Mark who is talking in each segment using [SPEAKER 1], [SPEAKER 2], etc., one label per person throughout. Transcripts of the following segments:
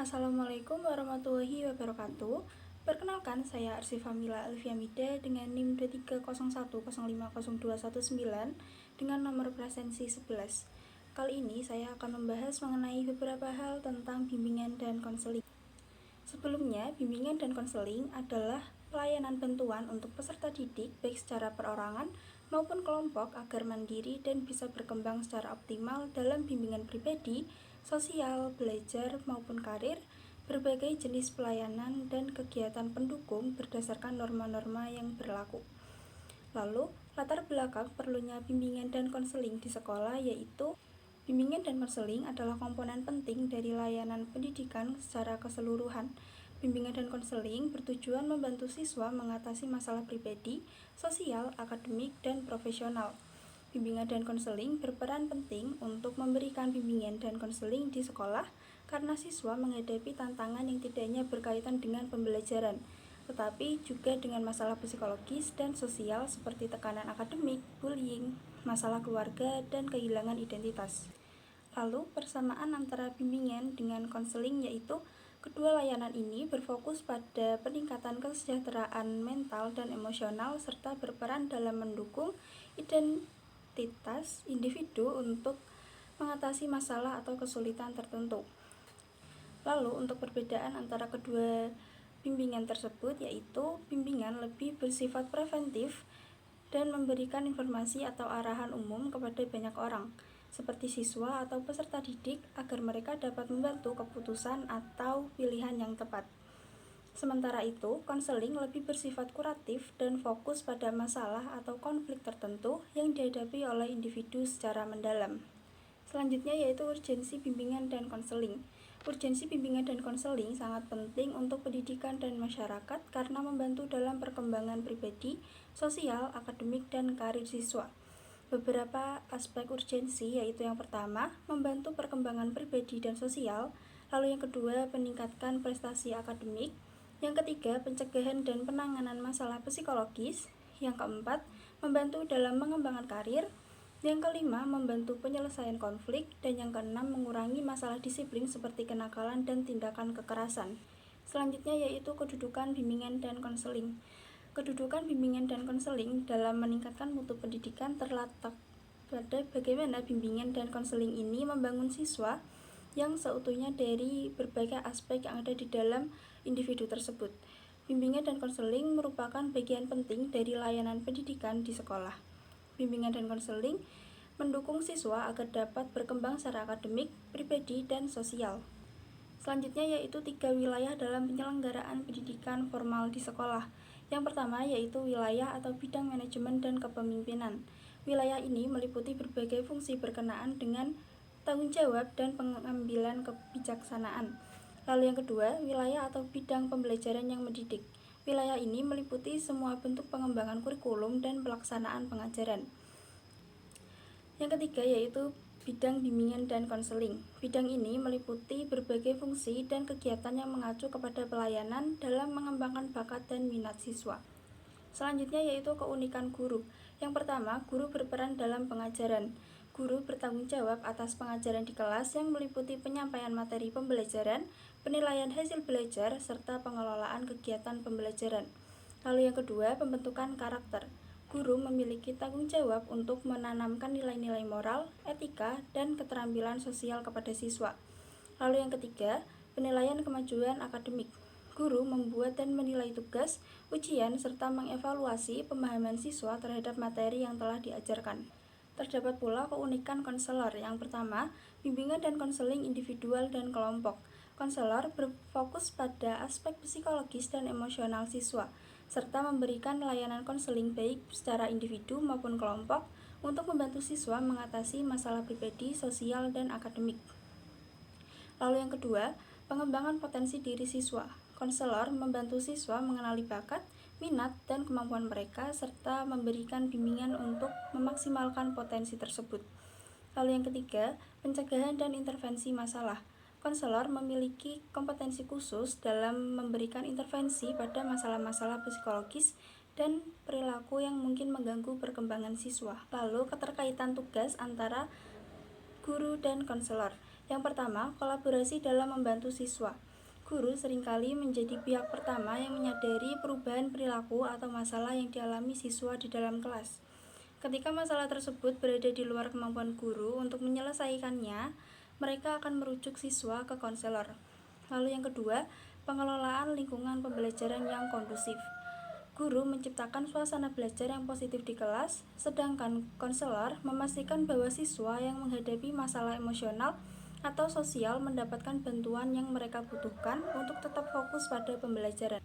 [SPEAKER 1] Assalamualaikum warahmatullahi wabarakatuh. Perkenalkan, saya Arsifamila Alfiamida dengan NIM 2301050219 dengan nomor presensi 11. Kali ini saya akan membahas mengenai beberapa hal tentang bimbingan dan konseling. Sebelumnya, bimbingan dan konseling adalah pelayanan bantuan untuk peserta didik baik secara perorangan maupun kelompok agar mandiri dan bisa berkembang secara optimal dalam bimbingan pribadi, sosial, belajar, maupun karir, berbagai jenis pelayanan dan kegiatan pendukung berdasarkan norma-norma yang berlaku. Lalu, latar belakang perlunya bimbingan dan konseling di sekolah yaitu bimbingan dan konseling adalah komponen penting dari layanan pendidikan secara keseluruhan. Bimbingan dan konseling bertujuan membantu siswa mengatasi masalah pribadi, sosial, akademik, dan profesional. Bimbingan dan konseling berperan penting untuk memberikan bimbingan dan konseling di sekolah karena siswa menghadapi tantangan yang tidak hanya berkaitan dengan pembelajaran, tetapi juga dengan masalah psikologis dan sosial seperti tekanan akademik, bullying, masalah keluarga, dan kehilangan identitas. Lalu, persamaan antara bimbingan dengan konseling yaitu kedua layanan ini berfokus pada peningkatan kesejahteraan mental dan emosional serta berperan dalam mendukung identitas individu untuk mengatasi masalah atau kesulitan tertentu. Lalu, untuk perbedaan antara kedua bimbingan tersebut yaitu bimbingan lebih bersifat preventif dan memberikan informasi atau arahan umum kepada banyak orang, seperti siswa atau peserta didik agar mereka dapat membantu keputusan atau pilihan yang tepat. Sementara itu, konseling lebih bersifat kuratif dan fokus pada masalah atau konflik tertentu yang dihadapi oleh individu secara mendalam. Selanjutnya yaitu urgensi bimbingan dan konseling. Urgensi bimbingan dan konseling sangat penting untuk pendidikan dan masyarakat karena membantu dalam perkembangan pribadi, sosial, akademik, dan karir siswa. Beberapa aspek urgensi yaitu yang pertama, membantu perkembangan pribadi dan sosial, lalu yang kedua, meningkatkan prestasi akademik, yang ketiga, pencegahan dan penanganan masalah psikologis, yang keempat, membantu dalam mengembangkan karir, yang kelima, membantu penyelesaian konflik, dan yang keenam, mengurangi masalah disiplin seperti kenakalan dan tindakan kekerasan. Selanjutnya yaitu kedudukan bimbingan dan konseling. Kedudukan bimbingan dan konseling dalam meningkatkan mutu pendidikan terletak pada bagaimana bimbingan dan konseling ini membangun siswa yang seutuhnya dari berbagai aspek yang ada di dalam individu tersebut. Bimbingan dan konseling merupakan bagian penting dari layanan pendidikan di sekolah. Bimbingan dan konseling mendukung siswa agar dapat berkembang secara akademik, pribadi, dan sosial. Selanjutnya yaitu 3 wilayah dalam penyelenggaraan pendidikan formal di sekolah. Yang pertama yaitu wilayah atau bidang manajemen dan kepemimpinan. Wilayah ini meliputi berbagai fungsi berkenaan dengan tanggung jawab dan pengambilan kebijaksanaan. Lalu yang kedua, wilayah atau bidang pembelajaran yang mendidik. Wilayah ini meliputi semua bentuk pengembangan kurikulum dan pelaksanaan pengajaran. Yang ketiga yaitu bidang bimbingan dan konseling. Bidang ini meliputi berbagai fungsi dan kegiatan yang mengacu kepada pelayanan dalam mengembangkan bakat dan minat siswa. Selanjutnya yaitu keunikan guru. Yang pertama, guru berperan dalam pengajaran. Guru bertanggung jawab atas pengajaran di kelas yang meliputi penyampaian materi pembelajaran, penilaian hasil belajar, serta pengelolaan kegiatan pembelajaran. Lalu yang kedua, pembentukan karakter. Guru memiliki tanggung jawab untuk menanamkan nilai-nilai moral, etika, dan keterampilan sosial kepada siswa. Lalu yang ketiga, penilaian kemajuan akademik. Guru membuat dan menilai tugas, ujian, serta mengevaluasi pemahaman siswa terhadap materi yang telah diajarkan. Terdapat pula keunikan konselor. Yang pertama, bimbingan dan konseling individual dan kelompok. Konselor berfokus pada aspek psikologis dan emosional siswa, serta memberikan layanan konseling baik secara individu maupun kelompok untuk membantu siswa mengatasi masalah pribadi, sosial, dan akademik. Lalu yang kedua, pengembangan potensi diri siswa. Konselor membantu siswa mengenali bakat, minat, dan kemampuan mereka serta memberikan bimbingan untuk memaksimalkan potensi tersebut. Lalu yang ketiga, pencegahan dan intervensi masalah. Konselor memiliki kompetensi khusus dalam memberikan intervensi pada masalah-masalah psikologis dan perilaku yang mungkin mengganggu perkembangan siswa. Lalu keterkaitan tugas antara guru dan konselor. Yang pertama, kolaborasi dalam membantu siswa. Guru seringkali menjadi pihak pertama yang menyadari perubahan perilaku atau masalah yang dialami siswa di dalam kelas. Ketika masalah tersebut berada di luar kemampuan guru untuk menyelesaikannya, mereka akan merujuk siswa ke konselor. Lalu yang kedua, pengelolaan lingkungan pembelajaran yang kondusif. Guru menciptakan suasana belajar yang positif di kelas, sedangkan konselor memastikan bahwa siswa yang menghadapi masalah emosional atau sosial mendapatkan bantuan yang mereka butuhkan untuk tetap fokus pada pembelajaran.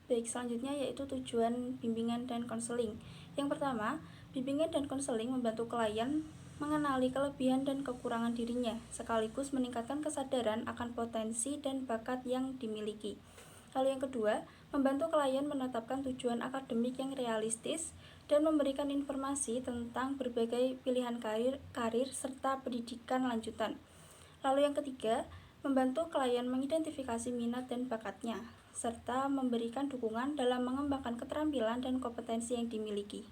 [SPEAKER 1] Baik, selanjutnya yaitu tujuan bimbingan dan konseling. Yang pertama, bimbingan dan konseling membantu klien mengenali kelebihan dan kekurangan dirinya, sekaligus meningkatkan kesadaran akan potensi dan bakat yang dimiliki. Lalu yang kedua, membantu klien menetapkan tujuan akademik yang realistis dan memberikan informasi tentang berbagai pilihan karir serta pendidikan lanjutan. Lalu yang ketiga, membantu klien mengidentifikasi minat dan bakatnya, serta memberikan dukungan dalam mengembangkan keterampilan dan kompetensi yang dimiliki.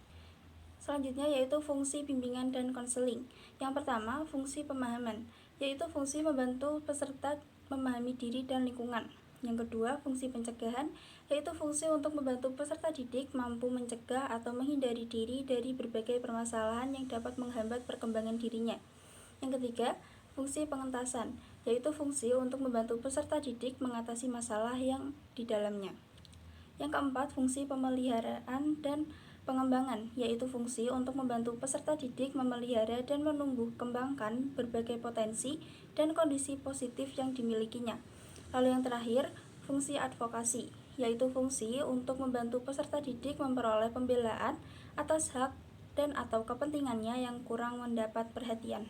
[SPEAKER 1] Selanjutnya yaitu fungsi bimbingan dan konseling. Yang pertama, fungsi pemahaman, yaitu fungsi membantu peserta memahami diri dan lingkungan. Yang kedua, fungsi pencegahan, yaitu fungsi untuk membantu peserta didik mampu mencegah atau menghindari diri dari berbagai permasalahan yang dapat menghambat perkembangan dirinya. Yang ketiga, fungsi pengentasan, yaitu fungsi untuk membantu peserta didik mengatasi masalah yang di dalamnya. Yang keempat, fungsi pemeliharaan dan pengembangan, yaitu fungsi untuk membantu peserta didik memelihara dan menumbuh kembangkan berbagai potensi dan kondisi positif yang dimilikinya. Lalu yang terakhir, fungsi advokasi, yaitu fungsi untuk membantu peserta didik memperoleh pembelaan atas hak dan atau kepentingannya yang kurang mendapat perhatian.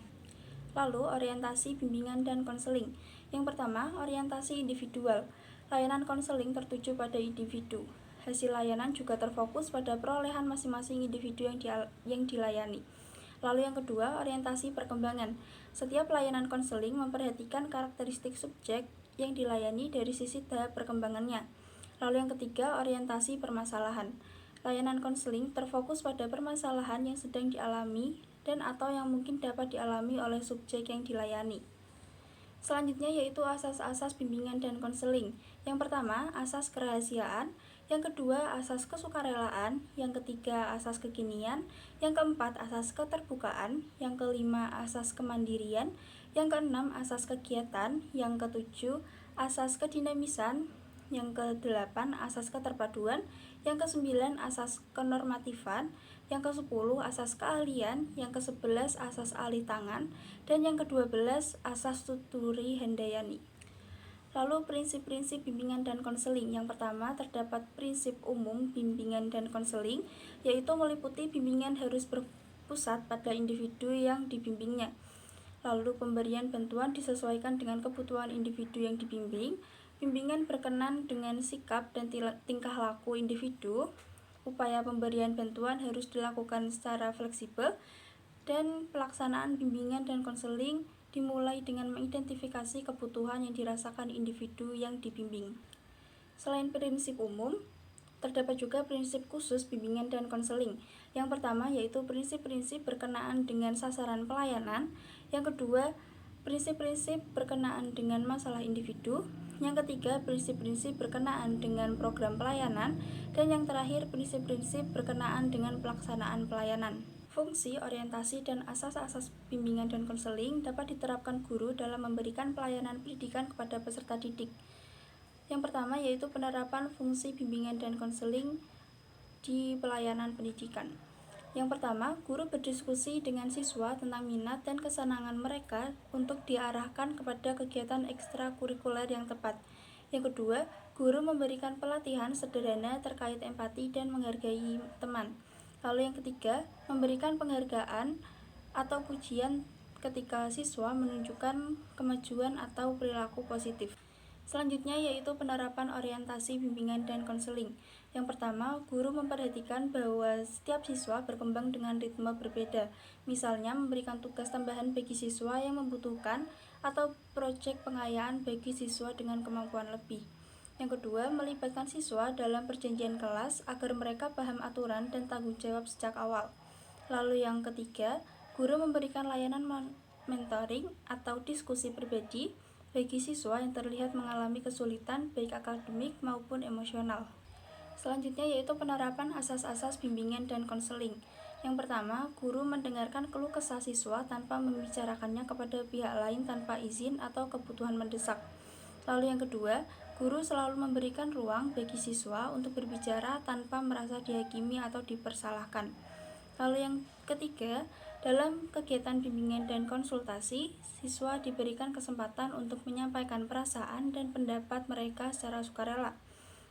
[SPEAKER 1] Lalu, orientasi bimbingan dan konseling. Yang pertama, orientasi individual. Layanan konseling tertuju pada individu. Hasil layanan juga terfokus pada perolehan masing-masing individu yang dilayani. Lalu yang kedua, orientasi perkembangan. Setiap layanan konseling memperhatikan karakteristik subjek yang dilayani dari sisi tahap perkembangannya. Lalu yang ketiga, orientasi permasalahan. Layanan konseling terfokus pada permasalahan yang sedang dialami dan atau yang mungkin dapat dialami oleh subjek yang dilayani. Selanjutnya yaitu asas-asas bimbingan dan konseling. Yang pertama, asas kerahasiaan. Yang kedua, asas kesukarelaan. Yang ketiga, asas kekinian. Yang keempat, asas keterbukaan. Yang kelima, asas kemandirian. Yang keenam, asas kegiatan. Yang ketujuh, asas kedinamisan. Yang kedelapan, asas keterpaduan. Yang kesembilan, asas kenormatifan. Yang ke-10, asas keahlian. Yang ke-11, asas alih tangan. Dan yang ke-12, asas tuturi handayani. Lalu prinsip-prinsip bimbingan dan konseling. Yang pertama, terdapat prinsip umum bimbingan dan konseling, yaitu meliputi bimbingan harus berpusat pada individu yang dibimbingnya. Lalu pemberian bantuan disesuaikan dengan kebutuhan individu yang dibimbing. Bimbingan berkenan dengan sikap dan tingkah laku individu. Upaya pemberian bantuan harus dilakukan secara fleksibel, dan pelaksanaan bimbingan dan konseling dimulai dengan mengidentifikasi kebutuhan yang dirasakan individu yang dibimbing. Selain prinsip umum, terdapat juga prinsip khusus bimbingan dan konseling. Yang pertama yaitu prinsip-prinsip berkenaan dengan sasaran pelayanan. Yang kedua, prinsip-prinsip berkenaan dengan masalah individu. Yang ketiga, prinsip-prinsip berkenaan dengan program pelayanan. Dan yang terakhir, prinsip-prinsip berkenaan dengan pelaksanaan pelayanan. Fungsi, orientasi, dan asas-asas bimbingan dan konseling dapat diterapkan guru dalam memberikan pelayanan pendidikan kepada peserta didik. Yang pertama yaitu penerapan fungsi bimbingan dan konseling di pelayanan pendidikan. Yang pertama, guru berdiskusi dengan siswa tentang minat dan kesenangan mereka untuk diarahkan kepada kegiatan ekstrakurikuler yang tepat. Yang kedua, guru memberikan pelatihan sederhana terkait empati dan menghargai teman. Lalu yang ketiga, memberikan penghargaan atau pujian ketika siswa menunjukkan kemajuan atau perilaku positif. Selanjutnya yaitu penerapan orientasi bimbingan dan konseling. Yang pertama, guru memperhatikan bahwa setiap siswa berkembang dengan ritme berbeda. Misalnya memberikan tugas tambahan bagi siswa yang membutuhkan atau proyek pengayaan bagi siswa dengan kemampuan lebih. Yang kedua, melibatkan siswa dalam perjanjian kelas agar mereka paham aturan dan tanggung jawab sejak awal. Lalu yang ketiga, guru memberikan layanan mentoring atau diskusi pribadi bagi siswa yang terlihat mengalami kesulitan baik akademik maupun emosional. Selanjutnya yaitu penerapan asas-asas bimbingan dan konseling. Yang pertama, guru mendengarkan keluh kesah siswa tanpa membicarakannya kepada pihak lain tanpa izin atau kebutuhan mendesak. Lalu yang kedua, guru selalu memberikan ruang bagi siswa untuk berbicara tanpa merasa dihakimi atau dipersalahkan. Lalu yang ketiga, dalam kegiatan bimbingan dan konsultasi, siswa diberikan kesempatan untuk menyampaikan perasaan dan pendapat mereka secara sukarela.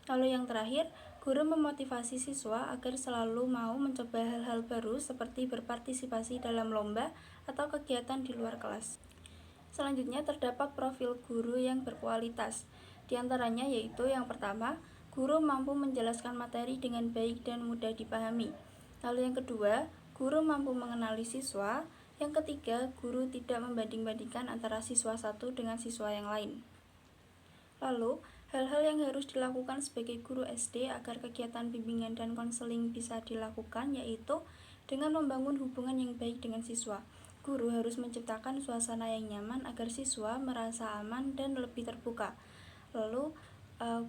[SPEAKER 1] Lalu yang terakhir, guru memotivasi siswa agar selalu mau mencoba hal-hal baru seperti berpartisipasi dalam lomba atau kegiatan di luar kelas. Selanjutnya terdapat profil guru yang berkualitas. Di antaranya yaitu yang pertama, guru mampu menjelaskan materi dengan baik dan mudah dipahami. Lalu yang kedua, guru mampu mengenali siswa. Yang ketiga, guru tidak membanding-bandingkan antara siswa satu dengan siswa yang lain. Lalu, hal-hal yang harus dilakukan sebagai guru SD agar kegiatan bimbingan dan konseling bisa dilakukan yaitu dengan membangun hubungan yang baik dengan siswa. Guru harus menciptakan suasana yang nyaman agar siswa merasa aman dan lebih terbuka. Lalu,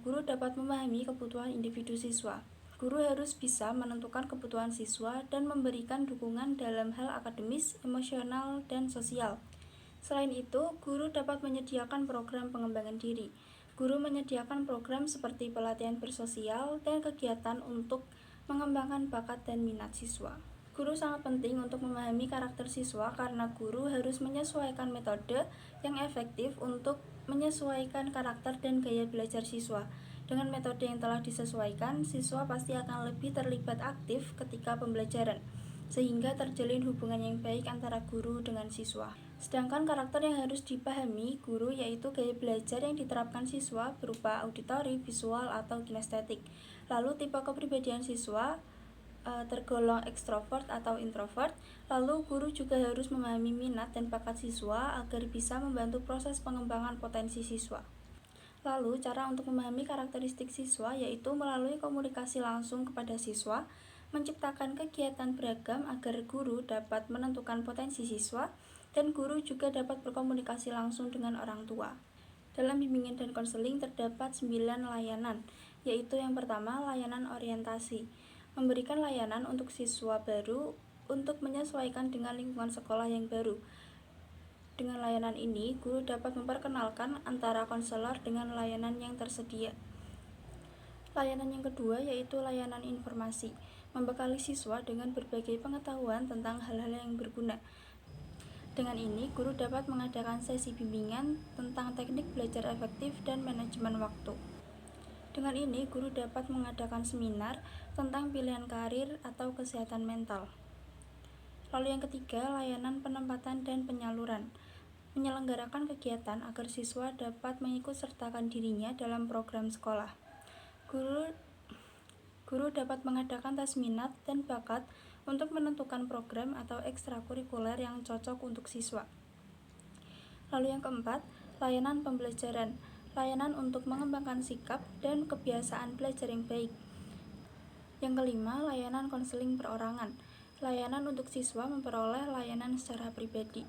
[SPEAKER 1] guru dapat memahami kebutuhan individu siswa. Guru harus bisa menentukan kebutuhan siswa dan memberikan dukungan dalam hal akademis, emosional, dan sosial. Selain itu, guru dapat menyediakan program pengembangan diri. Guru menyediakan program seperti pelatihan bersosial dan kegiatan untuk mengembangkan bakat dan minat siswa. Guru sangat penting untuk memahami karakter siswa karena guru harus menyesuaikan metode yang efektif untuk menyesuaikan karakter dan gaya belajar siswa. Dengan metode yang telah disesuaikan, siswa pasti akan lebih terlibat aktif ketika pembelajaran, sehingga terjalin hubungan yang baik antara guru dengan siswa. Sedangkan karakter yang harus dipahami guru yaitu gaya belajar yang diterapkan siswa berupa auditori, visual, atau kinestetik. Lalu tipe kepribadian siswa tergolong ekstrovert atau introvert. Lalu guru juga harus memahami minat dan bakat siswa agar bisa membantu proses pengembangan potensi siswa. Lalu cara untuk memahami karakteristik siswa yaitu melalui komunikasi langsung kepada siswa, menciptakan kegiatan beragam agar guru dapat menentukan potensi siswa, dan guru juga dapat berkomunikasi langsung dengan orang tua. Dalam bimbingan dan konseling terdapat 9 layanan, yaitu yang pertama layanan orientasi, memberikan layanan untuk siswa baru untuk menyesuaikan dengan lingkungan sekolah yang baru. Dengan layanan ini, guru dapat memperkenalkan antara konselor dengan layanan yang tersedia. Layanan yang kedua yaitu layanan informasi, membekali siswa dengan berbagai pengetahuan tentang hal-hal yang berguna. Dengan ini, guru dapat mengadakan sesi bimbingan tentang teknik belajar efektif dan manajemen waktu. Dengan ini, guru dapat mengadakan seminar tentang pilihan karir atau kesehatan mental. Lalu yang ketiga, layanan penempatan dan penyaluran, menyelenggarakan kegiatan agar siswa dapat mengikut sertakan dirinya dalam program sekolah. Guru dapat mengadakan tes minat dan bakat untuk menentukan program atau ekstrakurikuler yang cocok untuk siswa. Lalu yang keempat, layanan pembelajaran, layanan untuk mengembangkan sikap dan kebiasaan belajar yang baik. Yang kelima, layanan konseling perorangan, layanan untuk siswa memperoleh layanan secara pribadi.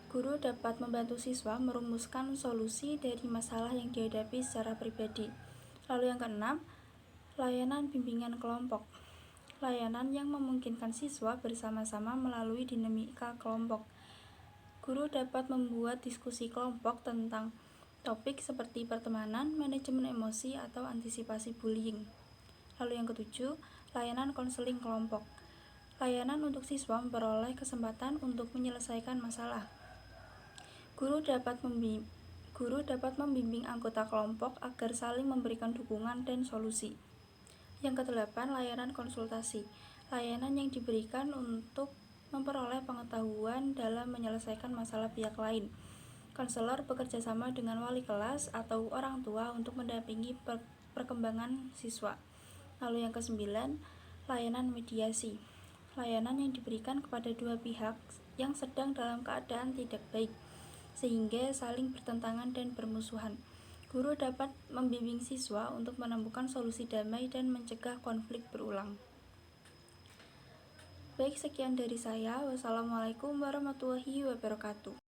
[SPEAKER 1] Guru dapat membantu siswa merumuskan solusi dari masalah yang dihadapi secara pribadi. Lalu yang keenam, layanan bimbingan kelompok, layanan yang memungkinkan siswa bersama-sama melalui dinamika kelompok. Guru dapat membuat diskusi kelompok tentang topik seperti pertemanan, manajemen emosi, atau antisipasi bullying. Lalu yang ketujuh, layanan konseling kelompok, layanan untuk siswa memperoleh kesempatan untuk menyelesaikan masalah. Guru dapat membimbing anggota kelompok agar saling memberikan dukungan dan solusi. Yang kedelapan, layanan konsultasi, layanan yang diberikan untuk memperoleh pengetahuan dalam menyelesaikan masalah pihak lain. Konselor bekerja sama dengan wali kelas atau orang tua untuk mendampingi perkembangan siswa. Lalu yang kesembilan, layanan mediasi, layanan yang diberikan kepada dua pihak yang sedang dalam keadaan tidak baik, sehingga saling bertentangan dan bermusuhan. Guru dapat membimbing siswa untuk menemukan solusi damai dan mencegah konflik berulang. Baik, sekian dari saya. Wassalamualaikum warahmatullahi wabarakatuh.